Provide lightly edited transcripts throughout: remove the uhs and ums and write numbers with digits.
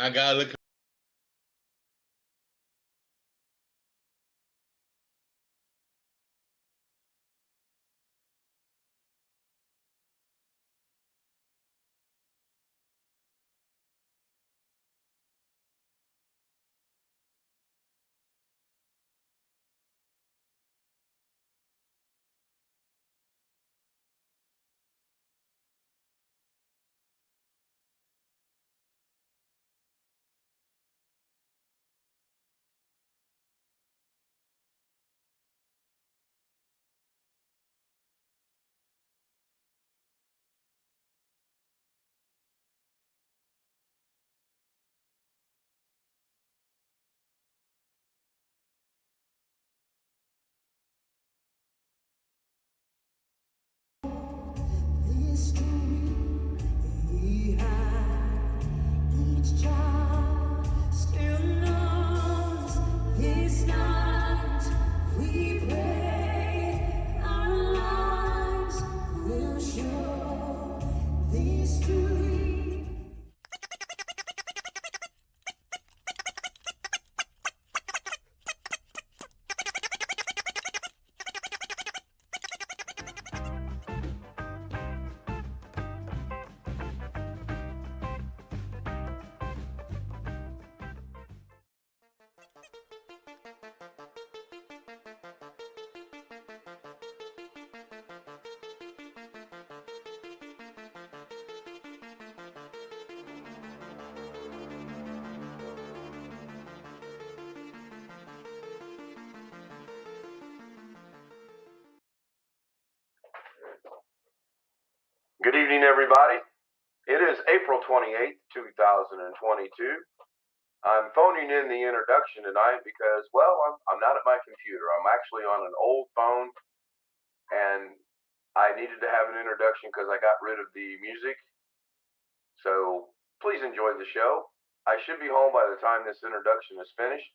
I gotta look. Good evening, everybody. It is April 28th, 2022. I'm phoning in the introduction tonight because, well, I'm not at my computer. I'm actually on an old phone, and I needed to have an introduction because I got rid of the music. So please enjoy the show. I should be home by the time this introduction is finished.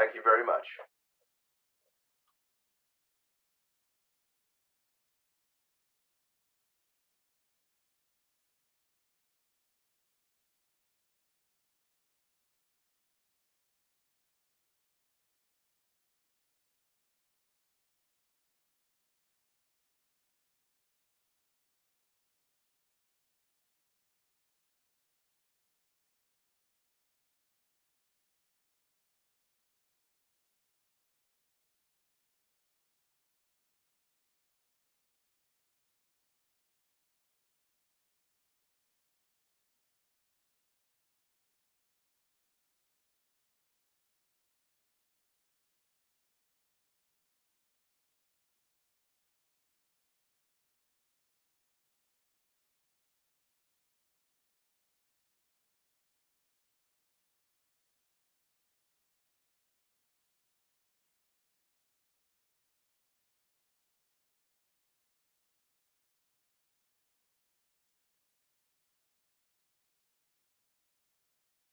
Thank you very much.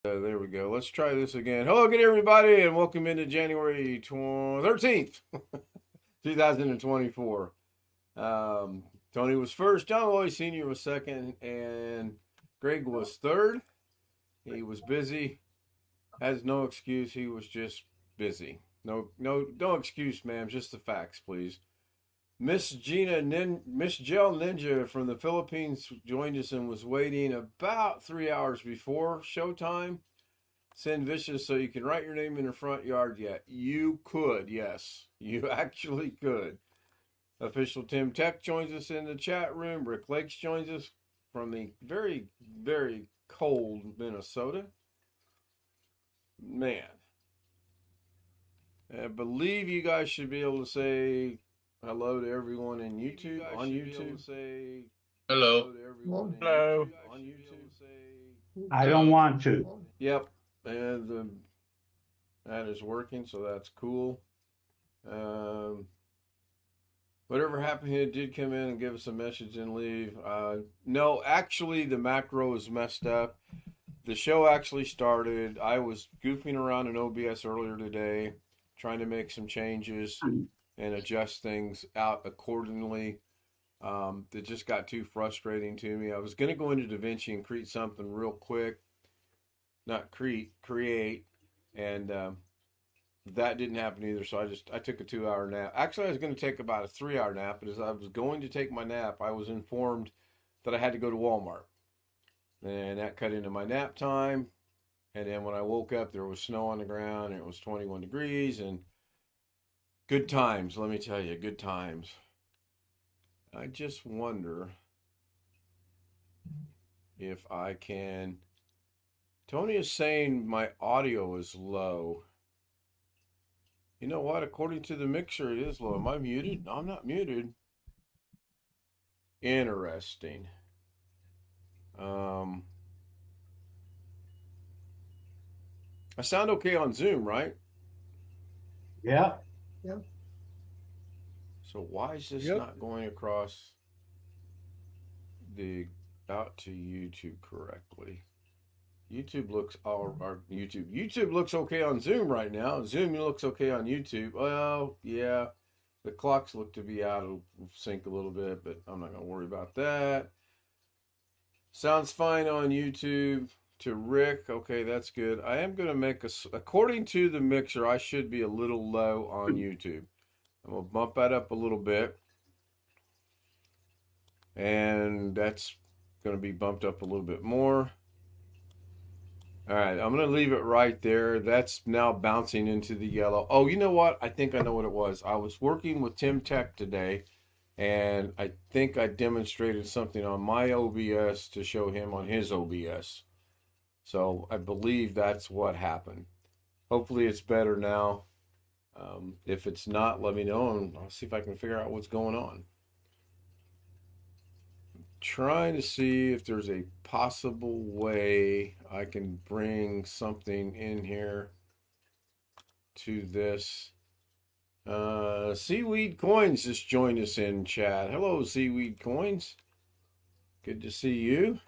There we go. Let's try this again. Hello again, everybody, and welcome into January 13th, 2024. Tony was first, John Lloyd Sr. was second, and Greg was third. He was busy. Has no excuse. He was just busy. No excuse, ma'am. Just the facts, please. Miss Miss Gel Ninja from the Philippines joined us and was waiting about 3 hours before showtime. Send Vicious so you can write your name in the front yard yet. You could, yes. You actually could. Official Tim Tech joins us in the chat room. Rick Lakes joins us from the very, very cold Minnesota. Man. I believe you guys should be able to say hello to everyone in YouTube, on YouTube. Say hello. To everyone Hello. on YouTube. I don't want to. Yep. And that is working, so that's cool. Whatever happened here did come in and give us a message and leave. No, actually, the macro is messed up. The show actually started. I was goofing around in OBS earlier today, trying to make some changes and adjust things out accordingly. It just got too frustrating to me. I was going to go into DaVinci and create something real quick, not create, and that didn't happen either. So I took a 2 hour nap. Actually, I was going to take about a 3 hour nap, but as I was going to take my nap, I was informed that I had to go to Walmart, and that cut into my nap time. And then when I woke up, there was snow on the ground, and it was 21 degrees, and good times. Let me tell you, good times. I just wonder if I can. Tony is saying my audio is low. You know what? According to the mixer, it is low. Am I muted? No, I'm not muted. Interesting. I sound okay on Zoom, right? Yeah. So why is this not going across out to YouTube correctly? YouTube looks YouTube looks okay on Zoom right now. Zoom looks okay on YouTube. Well, yeah, the clocks look to be out of sync a little bit, but I'm not gonna worry about that. Sounds fine on YouTube to Rick. Okay, that's good. I am gonna make according to the mixer, I should be a little low on YouTube. I'm gonna bump that up a little bit, and that's gonna be bumped up a little bit more. All right, I'm going to leave it right there. That's now bouncing into the yellow. Oh, you know what? I think I know what it was. I was working with Tim Tech today, and I think I demonstrated something on my OBS to show him on his OBS. So I believe that's what happened. Hopefully it's better now. If it's not, let me know, and I'll see if I can figure out what's going on. Trying to see if there's a possible way I can bring something in here to this. Seaweed Coins just joined us in chat. Hello, Seaweed Coins. Good to see you.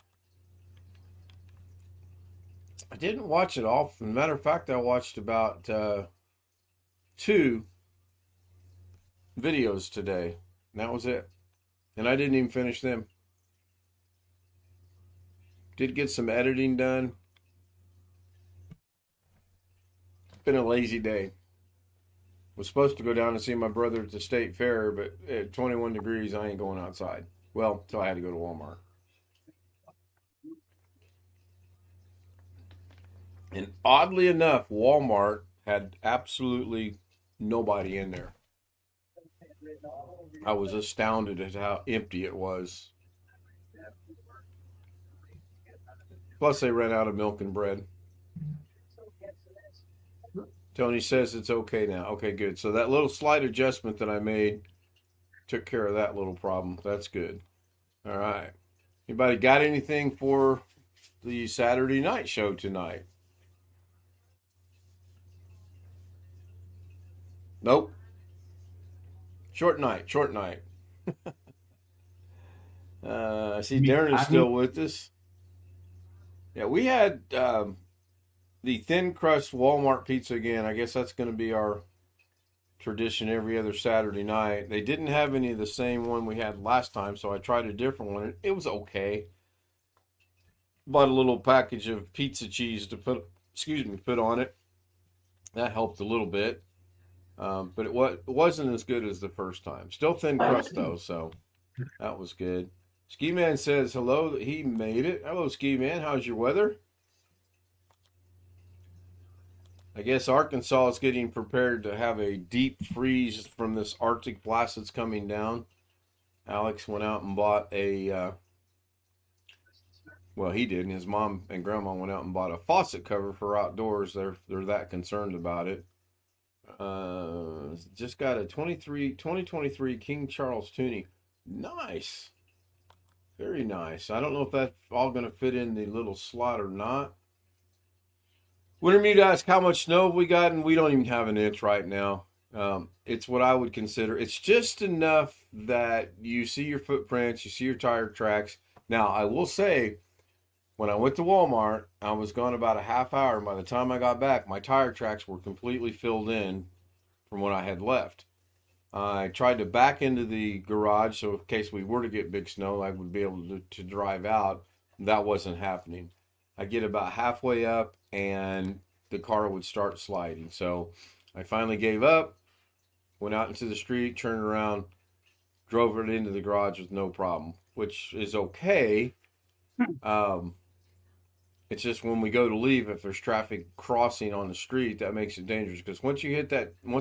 I didn't watch it all. As a matter of fact, I watched about 2 videos today. And that was it. And I didn't even finish them. Did get some editing done. Been a lazy day. Was supposed to go down and see my brother at the state fair, but at 21 degrees, I ain't going outside. Well, so I had to go to Walmart. And oddly enough, Walmart had absolutely nobody in there. I was astounded at how empty it was. Plus, they ran out of milk and bread. Tony says it's okay now. Okay, good. So that little slight adjustment that I made took care of that little problem. That's good. All right. Anybody got anything for the Saturday night show tonight? Nope. Short night. I see Darren is still with us. Yeah, we had the thin crust Walmart pizza again. I guess that's going to be our tradition every other Saturday night. They didn't have any of the same one we had last time, so I tried a different one. It was okay. Bought a little package of pizza cheese to put on it. That helped a little bit, but it wasn't as good as the first time. Still thin crust though, so that was good. Ski Man says hello, that he made it. Hello, Ski Man. How's your weather? I guess Arkansas is getting prepared to have a deep freeze from this Arctic blast that's coming down. Alex went out and bought a, well, he did, and his mom and grandma went out and bought a faucet cover for outdoors. They're that concerned about it. Just got a 2023 King Charles Toonie. Nice. Very nice. I don't know if that's all going to fit in the little slot or not. Wintermute asked how much snow have we got, and we don't even have an inch right now. It's what I would consider. It's just enough that you see your footprints, you see your tire tracks. Now, I will say, when I went to Walmart, I was gone about a half hour, and by the time I got back, my tire tracks were completely filled in from when I had left. I tried to back into the garage, so in case we were to get big snow, I would be able to drive out. That wasn't happening. I get about halfway up and the car would start sliding. So I finally gave up, went out into the street, turned around, drove it into the garage with no problem, which is okay. Um, it's just when we go to leave, if there's traffic crossing on the street, that makes it dangerous. Because once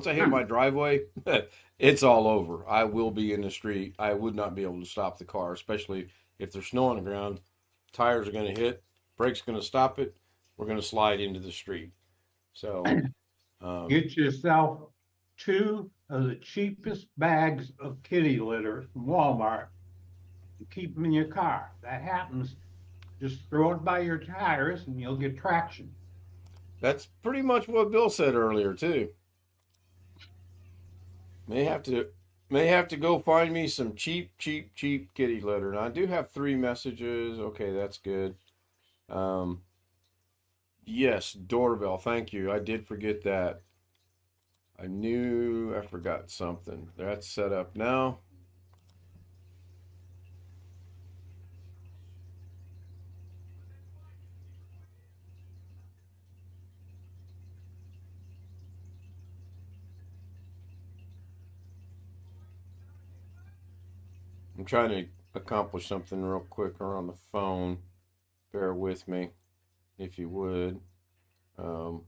I hit my driveway, it's all over. I will be in the street. I would not be able to stop the car, especially if there's snow on the ground. Tires are going to hit, brakes going to stop it. We're going to slide into the street. So, Get yourself 2 of the cheapest bags of kitty litter from Walmart and keep them in your car. That happens. Just throw it by your tires and you'll get traction. that's pretty much what Bill said earlier too. May have to go find me some cheap kitty litter. And I do have 3 messages. Okay, that's good. Yes, doorbell. Thank you. I did forget that. I knew I forgot something. That's set up now. I'm trying to accomplish something real quick on the phone. Bear with me, if you would. Um,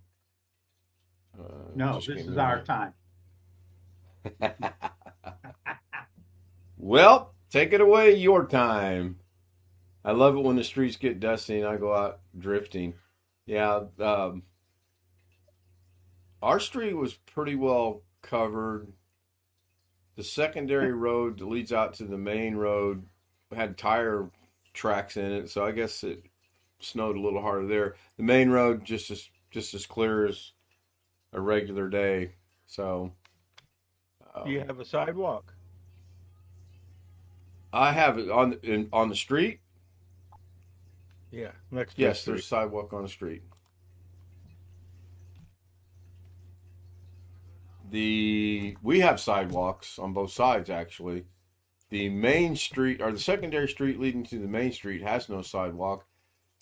No, just this give is me our one. time. Well, take it away, your time. I love it when the streets get dusty and I go out drifting. Yeah, our street was pretty well covered. The secondary road that leads out to the main road had tire tracks in it, so I guess it snowed a little harder there. The main road just as clear as a regular day. So Do you have a sidewalk? I have it on the street. Yeah, next to the Yes, there's street. sidewalk on the street. We have sidewalks on both sides actually. The main street or the secondary street leading to the main street has no sidewalk.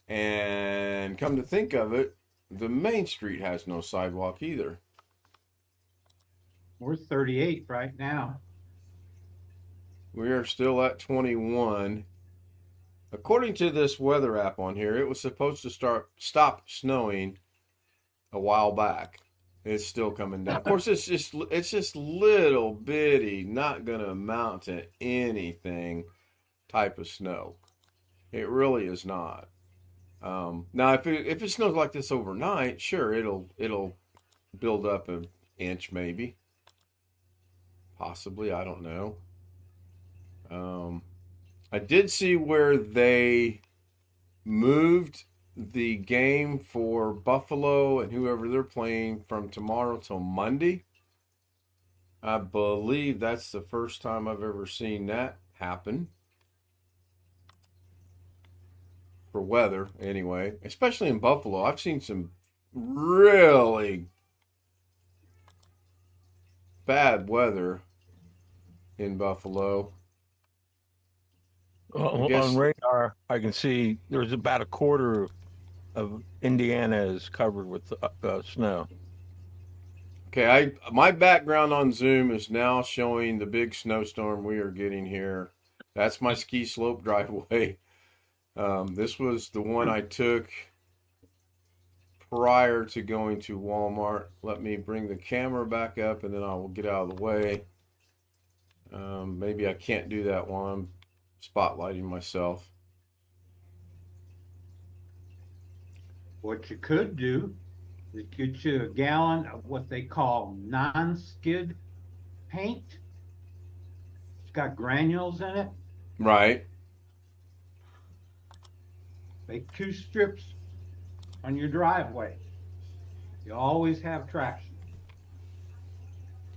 And come to think of it, the main street has no sidewalk either. We're 38 right now. We are still at 21. According to this weather app on here, it was supposed to stop snowing a while back. It's still coming down. Of course, it's just little bitty, not gonna amount to anything type of snow. It really is not. Now, if it snows like this overnight, sure, it'll build up an inch maybe, possibly. I don't know. I did see where they moved the game for Buffalo and whoever they're playing from tomorrow till Monday. I believe that's the first time I've ever seen that happen. For weather, anyway. Especially in Buffalo. I've seen some really bad weather in Buffalo. I guess. On radar, I can see there's about a quarter of Indiana is covered with snow. Okay, my background on Zoom is now showing the big snowstorm we are getting here. That's my ski slope driveway. This was the one I took prior to going to Walmart. Let me bring the camera back up and then I will get out of the way. Maybe I can't do that while I'm spotlighting myself. What you could do is get you a gallon of what they call non-skid paint. It's got granules in it. Right. Make 2 strips on your driveway. You always have traction.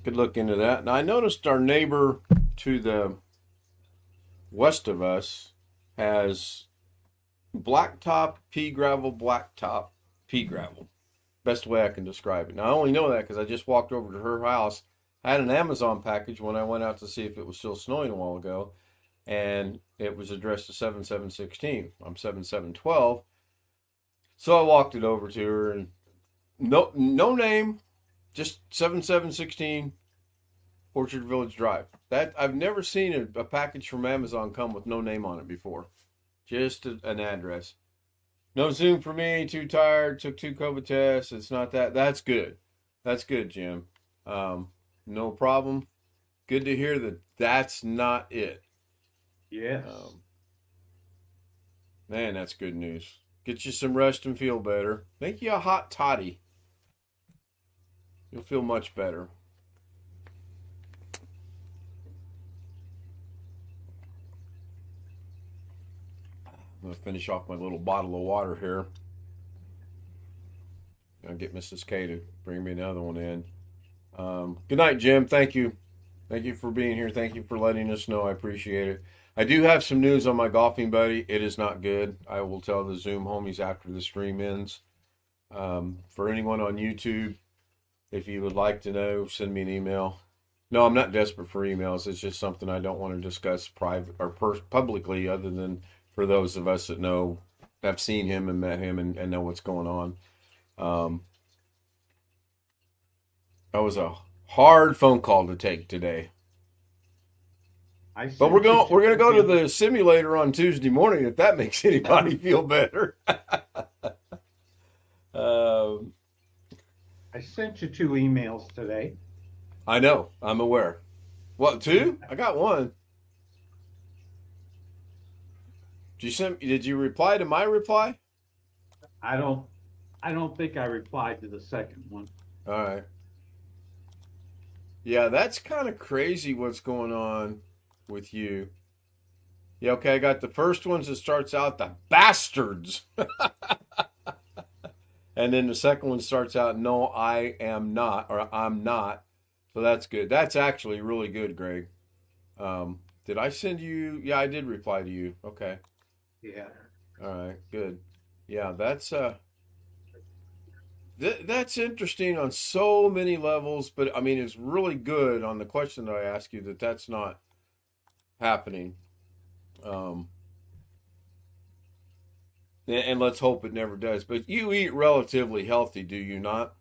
Could look into that. Now, I noticed our neighbor to the west of us has blacktop pea gravel, blacktop pea gravel. Best way I can describe it. Now, I only know that because I just walked over to her house. I had an Amazon package when I went out to see if it was still snowing a while ago, and it was addressed to 7716. I'm 7712. So I walked it over to her, and no name, just 7716 Orchard Village Drive. That I've never seen a package from Amazon come with no name on it before. Just an address. No Zoom for me. Too tired. Took 2 COVID tests. It's not that. That's good. That's good, Jim. No problem. Good to hear that that's not it. Yes. Man, that's good news. Get you some rest and feel better. Make you a hot toddy. You'll feel much better. I'm going to finish off my little bottle of water here. I'll get Mrs. K to bring me another one in. Good night, Jim. Thank you. Thank you for being here. Thank you for letting us know. I appreciate it. I do have some news on my golfing buddy. It is not good. I will tell the Zoom homies after the stream ends. For anyone on YouTube, if you would like to know, send me an email. No, I'm not desperate for emails. It's just something I don't want to discuss private or publicly, other than for those of us that know, have seen him and met him and know what's going on. That was a hard phone call to take today. But we're gonna go to the simulator on Tuesday morning, if that makes anybody feel better. I sent you 2 emails today. I know. I'm aware. What, 2? I got 1. Did you reply to my reply? I don't think I replied to the second one. All right. Yeah, that's kind of crazy what's going on with you. Yeah, okay, I got the first ones that starts out, the bastards. And then the second one starts out, no, I am not, or I'm not. So that's good. That's actually really good, Greg. Did I send you? Yeah, I did reply to you. Okay. Yeah. All right, good. Yeah, that's interesting on so many levels, but I mean, it's really good on the question that I asked you that that's not happening. And let's hope it never does. But you eat relatively healthy, do you not?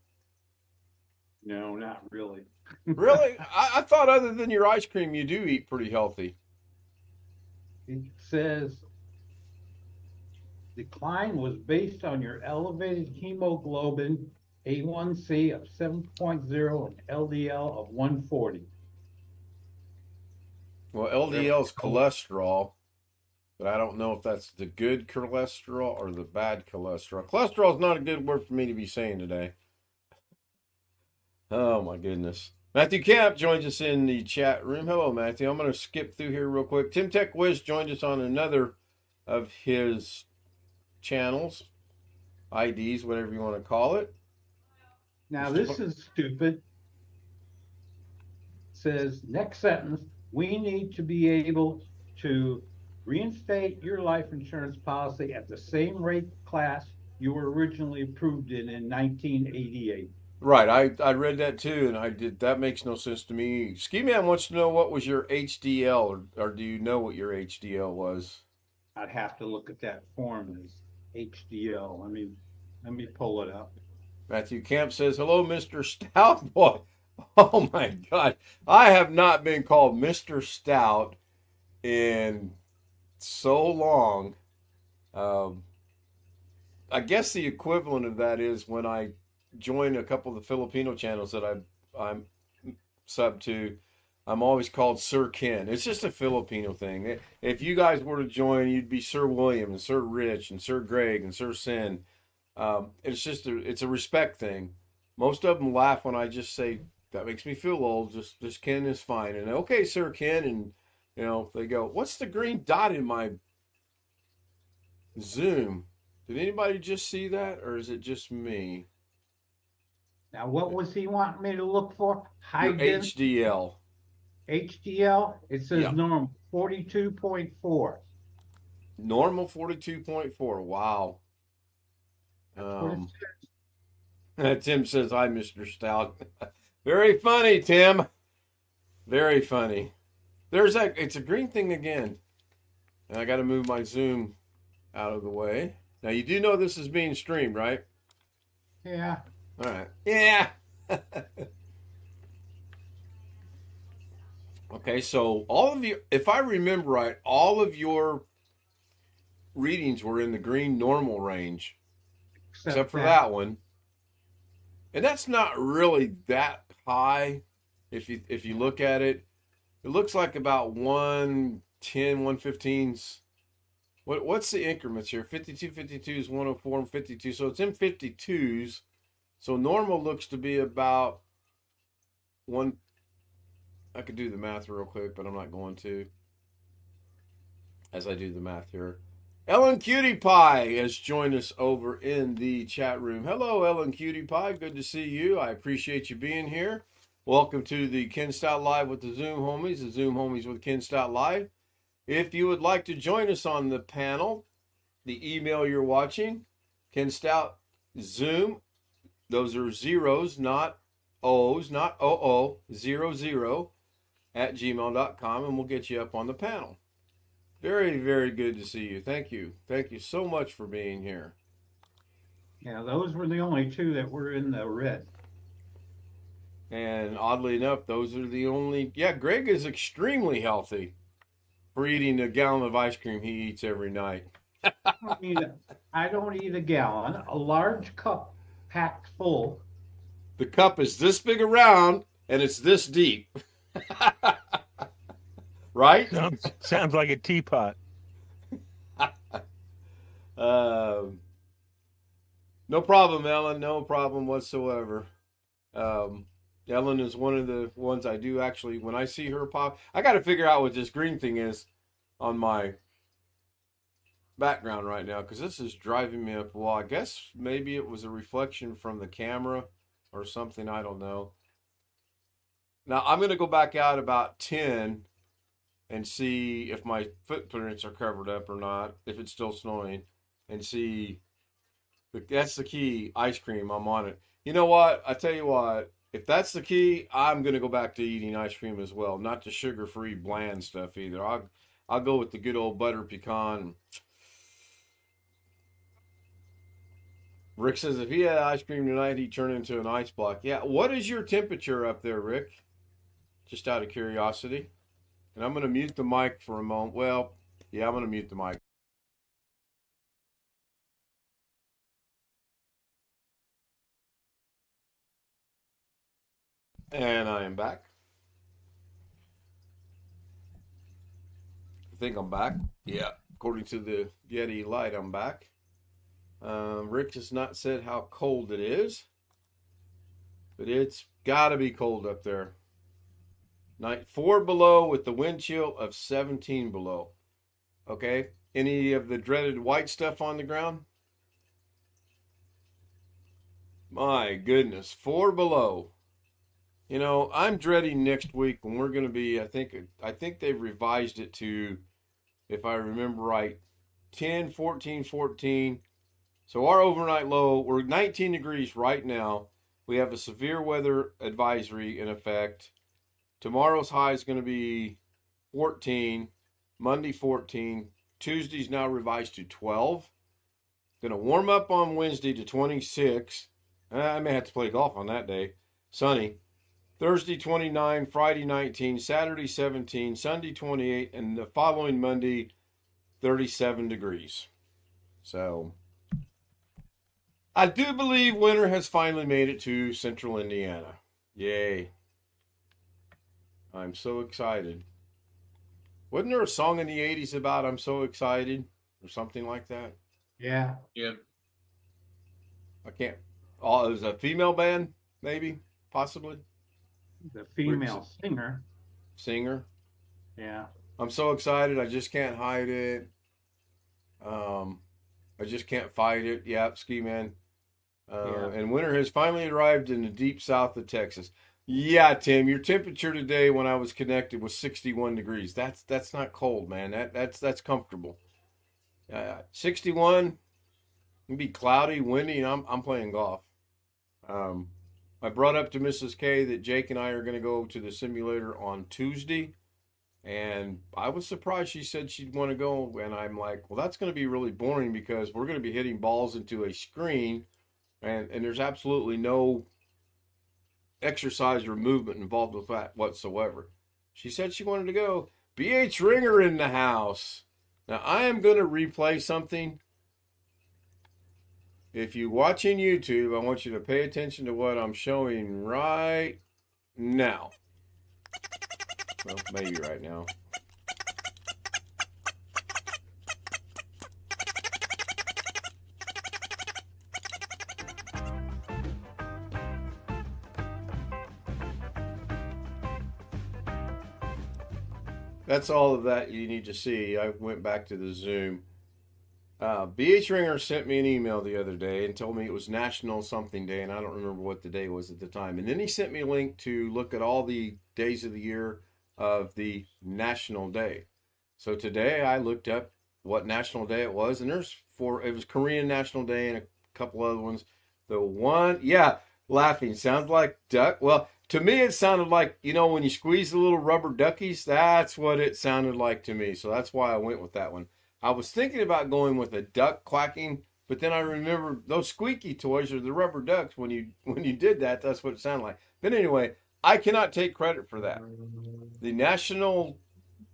No, not really. Really? I thought other than your ice cream, you do eat pretty healthy. It says decline was based on your elevated hemoglobin A1C of 7.0 and LDL of 140. Well, LDL is cholesterol, but I don't know if that's the good cholesterol or the bad cholesterol. Cholesterol is not a good word for me to be saying today. Oh, my goodness. Matthew Camp joins us in the chat room. Hello, Matthew. I'm going to skip through here real quick. Tim Tech Wiz joined us on another of his channels, IDs, whatever you want to call it. Now, this is stupid. It says, next sentence, we need to be able to reinstate your life insurance policy at the same rate class you were originally approved in 1988. Right, I read that too, and I did. That makes no sense to me. Ski Man wants to know what was your HDL, or do you know what your HDL was? I'd have to look at that form as HDL. Let me pull it up. Matthew Camp says, hello, Mr. Stout. Boy, oh my God. I have not been called Mr. Stout in so long. I guess the equivalent of that is when I join a couple of the Filipino channels that I'm sub to, I'm always called Sir Ken. It's just a Filipino thing. If you guys were to join, you'd be Sir William and Sir Rich and Sir Greg and Sir Sin. It's just it's a respect thing. Most of them laugh when I just say that makes me feel old. Just Ken is fine. And okay, Sir Ken, and they go, what's the green dot in my Zoom? Did anybody just see that, or is it just me? Now, what was he wanting me to look for? Your HDL. HDL? It says Yeah. normal, 42.4. Normal 42.4. Wow. That's what it says. Tim says, hi, Mr. Stout. Very funny, Tim. Very funny. There's that. It's a green thing again. And I got to move my Zoom out of the way. Now you do know this is being streamed, right? Yeah. All right. Yeah. Okay, so all of you, if I remember right, all of your readings were in the green normal range, except for that one. And that's not really that high if you look at it. It looks like about 110, 115s. What's the increments here? 52, 52s, 104, and 52. So it's in 52s. So normal looks to be about one. I could do the math real quick, but I'm not going to. As I do the math here. Ellen Cutie Pie has joined us over in the chat room. Hello, Ellen Cutie Pie. Good to see you. I appreciate you being here. Welcome to the Ken Stout Live with the Zoom Homies, the Zoom Homies with Ken Stout Live. If you would like to join us on the panel, the email you're watching, Ken Stout Zoom, those are zeros, not O's, not OO, 00 at gmail.com, and we'll get you up on the panel. Very, very good to see you. Thank you. Thank you so much for being here. Yeah, those were the only two that were in the red. And oddly enough, those are the only... Yeah, Greg is extremely healthy for eating a gallon of ice cream he eats every night. I don't eat a gallon. A large cup packed full. The cup is this big around, and it's this deep. Right? Sounds like a teapot. No problem, Ellen. No problem whatsoever. Ellen is one of the ones I do actually, when I see her pop, I got to figure out what this green thing is on my background right now, because this is driving me up a wall. I guess maybe it was a reflection from the camera or something. I don't know. Now, I'm going to go back out about 10 and see if my footprints are covered up or not, if it's still snowing, and see. That's the key, ice cream. I'm on it. You know what? I tell you what, if that's the key, I'm going to go back to eating ice cream as well. Not the sugar-free bland stuff either. I'll go with the good old butter pecan. Rick says if he had ice cream tonight, he'd turn into an ice block. Yeah, what is your temperature up there, Rick? Just out of curiosity. And I'm going to mute the mic for a moment. Well, yeah, I'm going to mute the mic. And I am back. I think I'm back. Yeah, according to the Yeti light, I'm back. Rick has not said how cold it is, but it's got to be cold up there. Night 4 below with the wind chill of 17 below. Okay, any of the dreaded white stuff on the ground? My goodness, 4 below. You know, I'm dreading next week when we're going to be, I think they've revised it to, if I remember right, 10, 14, 14. So our overnight low, we're 19 degrees right now. We have a severe weather advisory in effect. Tomorrow's high is going to be 14, Monday 14, Tuesday's now revised to 12. Going to warm up on Wednesday to 26. I may have to play golf on that day. Sunny. Thursday 29, Friday 19, Saturday 17, Sunday 28, and the following Monday 37 degrees. So I do believe winter has finally made it to central Indiana. Yay. I'm so excited. Wasn't there a song in the 80s about I'm so excited or something like that? Yeah. Yeah. I can't. Oh, it was a female band, maybe, possibly. The female Singer. Yeah. I'm so excited. I just can't hide it. I just can't fight it. Yep, ski man. Yeah. And winter has finally arrived in the deep south of Texas. Yeah, Tim, your temperature today when I was connected was 61 degrees. That's not cold, man. That's comfortable. 61. It'd be cloudy, windy, and I'm playing golf. I brought up to Mrs. K that Jake and I are going to go to the simulator on Tuesday And I was surprised she said she'd want to go. And I'm like, well, that's going to be really boring because we're going to be hitting balls into a screen, and there's absolutely no exercise or movement involved with that whatsoever. She said she wanted to go. BH Ringer in the house. Now, I am going to replay something. If you're watching YouTube, I want you to pay attention to what I'm showing right now. Well, maybe right now. That's all of that you need to see. I went back to the Zoom. BH Ringer sent me an email the other day and told me it was National something day, and I don't remember what the day was at the time. And then he sent me a link to look at all the days of the year of the National Day. So today I looked up what National Day it was, and it was Korean National Day and a couple other ones. The one, yeah, laughing, sounds like duck. Well, to me it sounded like, when you squeeze the little rubber duckies, that's what it sounded like to me. So that's why I went with that one. I was thinking about going with a duck quacking, but then I remember those squeaky toys are the rubber ducks. When you did that, that's what it sounded like. But anyway, I cannot take credit for that. The National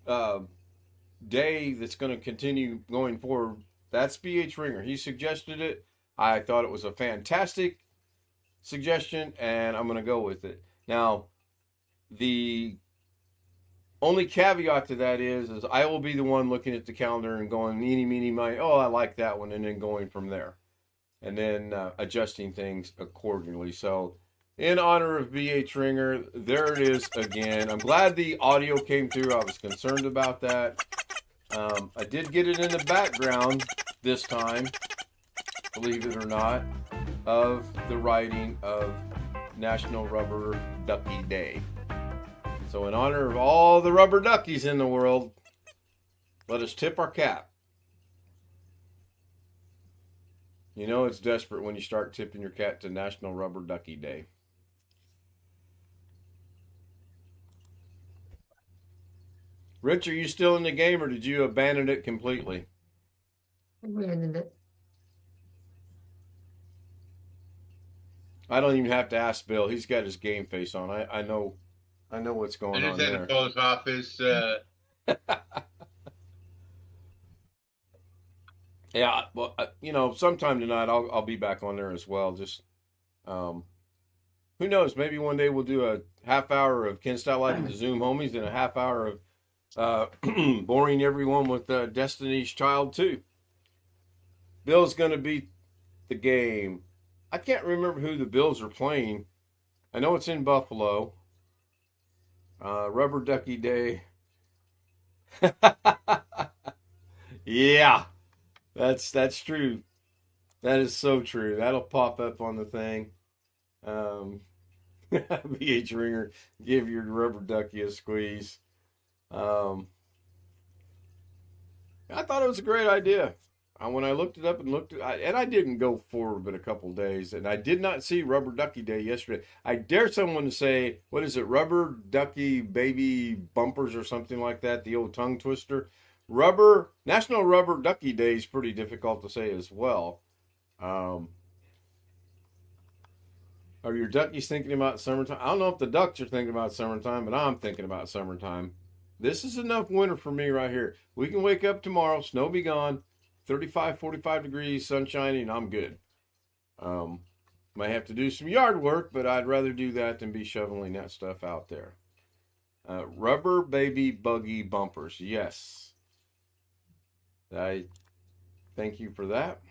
Day that's going to continue going forward, that's BH Ringer. He suggested it. I thought it was a fantastic suggestion, and I'm going to go with it. Now, the only caveat to that is I will be the one looking at the calendar and going, eeny, meeny, miny, I like that one, and then going from there. And then adjusting things accordingly. So, in honor of BH Ringer, there it is again. I'm glad the audio came through. I was concerned about that. I did get it in the background this time, believe it or not, of the writing of National Rubber Ducky Day. So in honor of all the rubber duckies in the world, let us tip our cap. It's desperate when you start tipping your cap to National Rubber Ducky Day. Rich, are you still in the game, or did you abandon it completely? Abandoned it. I don't even have to ask Bill. He's got his game face on. I know what's going on there. In the post office. Yeah, well, sometime tonight I'll be back on there as well. Just, who knows? Maybe one day we'll do a half hour of Ken Style Life and the Zoom Homies and a half hour of boring everyone with Destiny's Child 2. Bill's going to beat the game. I can't remember who the Bills are playing. I know it's in Buffalo. Rubber Ducky Day. Yeah, that's true. That is so true. That'll pop up on the thing. BH Ringer, give your rubber ducky a squeeze. I thought it was a great idea. When I looked it up and and I didn't go forward but a couple days, and I did not see Rubber Ducky Day yesterday. I dare someone to say, what is it, Rubber Ducky Baby Bumpers or something like that, the old tongue twister. National Rubber Ducky Day is pretty difficult to say as well. Are your duckies thinking about summertime? I don't know if the ducks are thinking about summertime, but I'm thinking about summertime. This is enough winter for me right here. We can wake up tomorrow, snow be gone, 35, 45 degrees, sun shining, I'm good. Might have to do some yard work, but I'd rather do that than be shoveling that stuff out there. Rubber Baby Buggy Bumpers, yes. I thank you for that.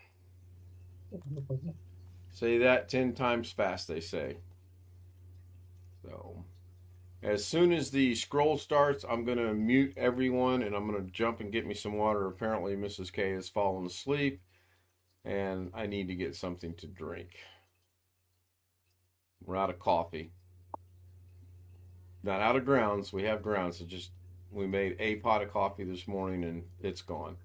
Say that 10 times fast, they say. So, as soon as the scroll starts, I'm going to mute everyone, and I'm going to jump and get me some water. Apparently, Mrs. K has fallen asleep, and I need to get something to drink. We're out of coffee. Not out of grounds. We have grounds. We made a pot of coffee this morning, and it's gone.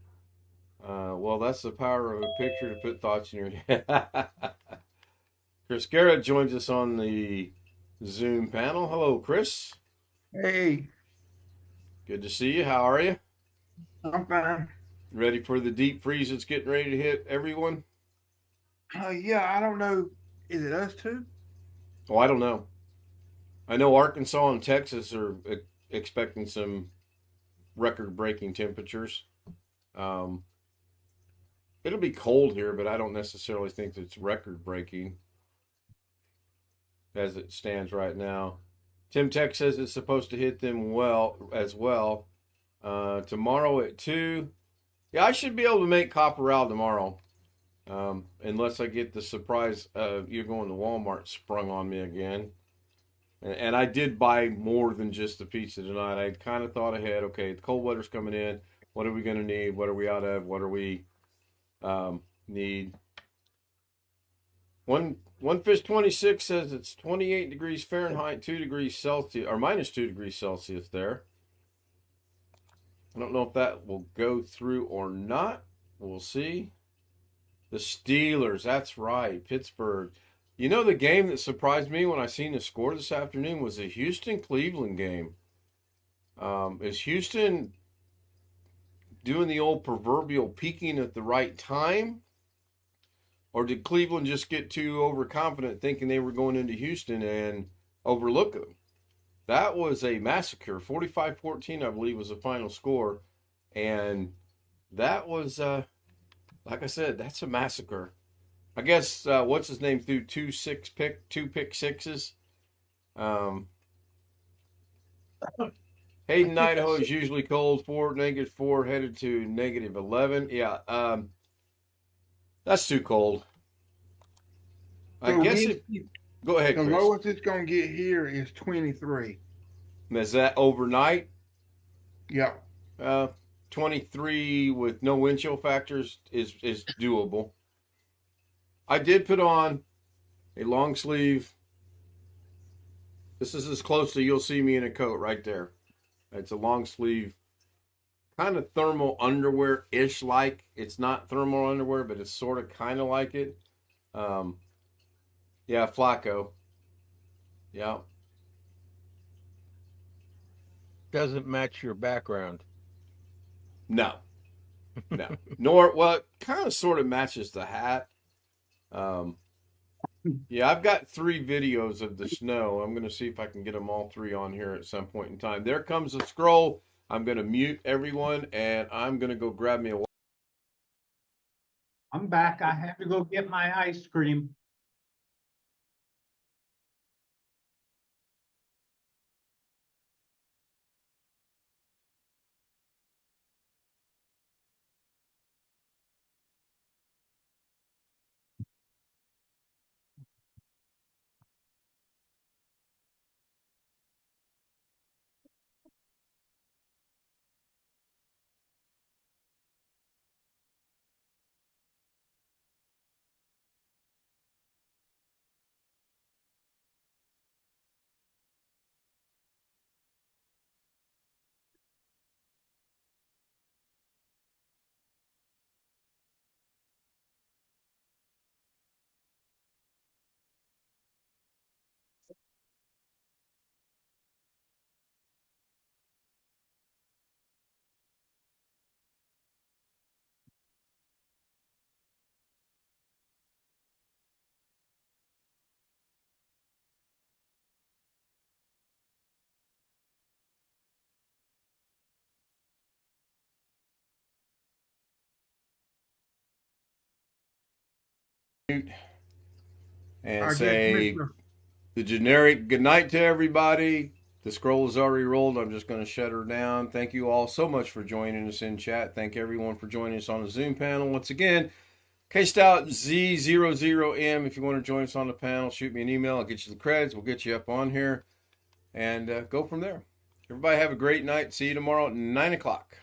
Well, that's the power of a picture to put thoughts in your head. Chris Garrett joins us on the Zoom panel. Hello, Chris. Hey. Good to see you. How are you? I'm fine. Ready for the deep freeze that's getting ready to hit everyone? Yeah, I don't know. Is it us too? Oh, I don't know. I know Arkansas and Texas are expecting some record-breaking temperatures. Um, it'll be cold here, but I don't necessarily think it's record-breaking as it stands right now. Tim Tech says it's supposed to hit them well as well. Tomorrow at 2. Yeah, I should be able to make Copperell tomorrow. Unless I get the surprise you're going to Walmart sprung on me again. And I did buy more than just the pizza tonight. I kind of thought ahead. Okay, the cold weather's coming in. What are we going to need? What are we out of? What are we need? One Fish 26 says it's 28 degrees Fahrenheit, 2 degrees Celsius, or minus 2 degrees Celsius there. I don't know if that will go through or not. We'll see. The Steelers, that's right, Pittsburgh. You know, the game that surprised me when I seen the score this afternoon was the Houston-Cleveland game. Is Houston doing the old proverbial peaking at the right time? Or did Cleveland just get too overconfident thinking they were going into Houston and overlook them? That was a massacre. 45-14, I believe, was the final score. And that was, like I said, that's a massacre. I guess, what's his name threw two pick sixes. Hayden, Idaho is usually cold. -4, headed to -11. Yeah, that's too cold. I So guess go ahead, the Chris. lowest it's gonna get here is 23. Is that overnight? Yeah. 23 with no wind chill factors is doable. I did put on a long sleeve. This is as close to you'll see me in a coat right there. It's a long sleeve, kind of thermal underwear-ish like. It's not thermal underwear, but it's sort of kind of like it. Yeah, Flacco. Yeah. Doesn't match your background. No. Nor, well, it kind of sort of matches the hat. Yeah, I've got 3 videos of the snow. I'm going to see if I can get them all 3 on here at some point in time. There comes the scroll. I'm going to mute everyone, and I'm going to go grab me a water. I'm back. I have to go get my ice cream. And I guess say Mr. the generic good night to everybody. The scroll is already rolled. I'm just going to shut her down. Thank you all so much for joining us in chat. Thank everyone for joining us on the Zoom panel. Once again, K-Stout Z00M. If you want to join us on the panel, shoot me an email. I'll get you the creds. We'll get you up on here and go from there. Everybody have a great night. See you tomorrow at 9 o'clock.